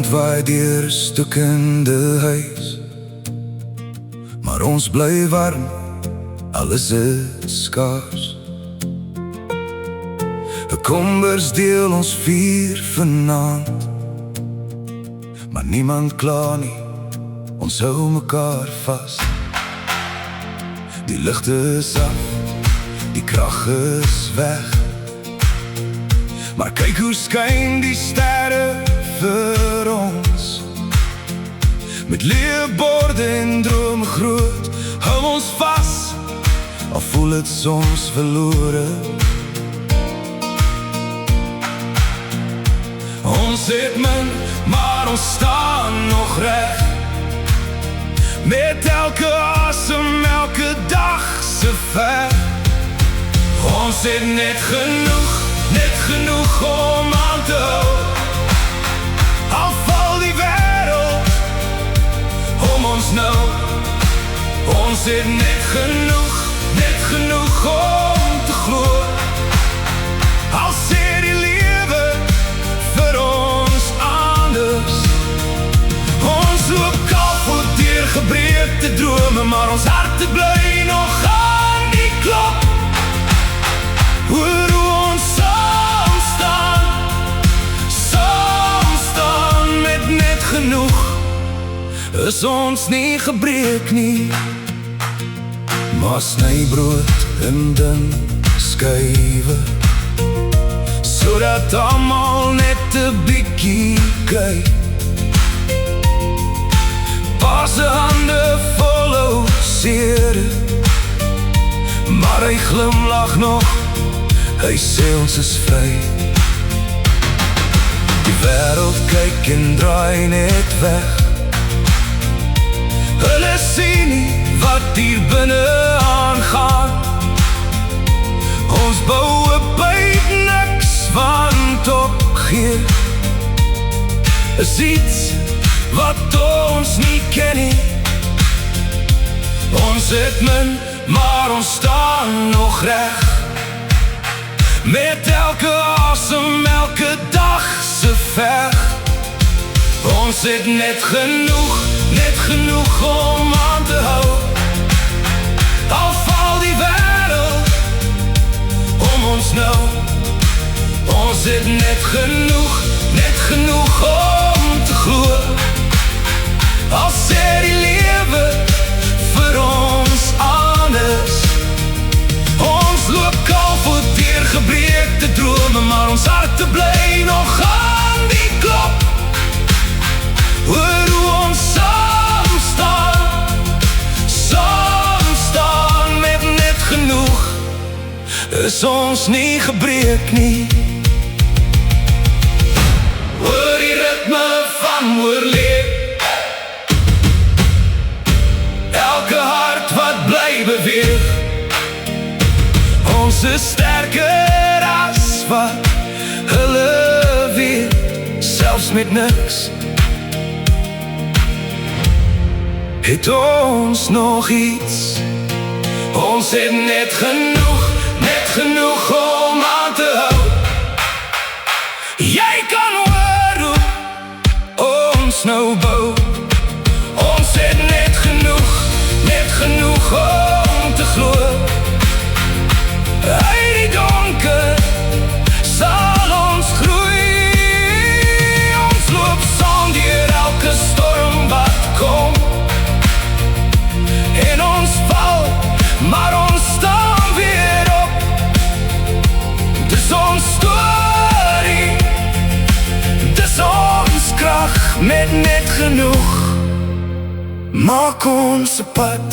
wind waai deur 'n stukkende huis, maar ons bly warm, alles is skaars. 'n Kombers deel ons vuur vanaand, maar niemand kla nie, ons hou mekaar vas. Die ligte is af, die krag is weg, maar kyk hoe skyn die sterre vir ons. Met leerborde en drome groot, hou ons vas, al voel het soms verlore. Ons het min, maar ons staan nog reg, met elke asem, elke dag se ver. Ons het net genoeg om aan te hou, al val die wêreld om ons nou. Ons het net genoeg om te glo, al sê die lewe vir ons anders. Ons loop kapot deur gebreekte drome, maar ons harte bly nog aan die klop. Hoor hoe ons saam staan met net genoeg. Is ons nie gebreek nie, maar sny brood in dun skywe, sodat almal net 'n bietjie kyk. Pa se hande vol seere, maar hy glimlag nog, hy sê ons is vry. Die wêreld kyk en draai net weg, hulle sien nie wat hier binne aangaan. Ons bou 'n byt niks want opgee is iets wat ons nie ken nie. Ons het min, maar ons staan nog reg, met elke asem, elke dag se veg. Ons het net genoeg om aan te hou, al val die wêreld om ons nou. Ons het net genoeg om te glo, al sê die lewe vir ons anders. Ons loop kapot deur gebreekte drome, maar ons harte bly nog aan die klop. Hoor hoe ons saam staan met net genoeg. Is ons nie gebreek nie. Hoor die ritme van oorleef, elke hart wat bly beweeg. Ons is sterker as wat hulle weet, selfs met niks het ons nog iets. Ons het net genoeg om aan te hou. Jy kan hoor hoe ons nou bou. Ons het net genoeg om te glo. Uit die donker sal ons groei. Ons loop saam deur elke storm wat kom, en ons val, maar ons staan weer op. Dis ons storie, dis ons krag, met net genoeg maak ons 'n pad.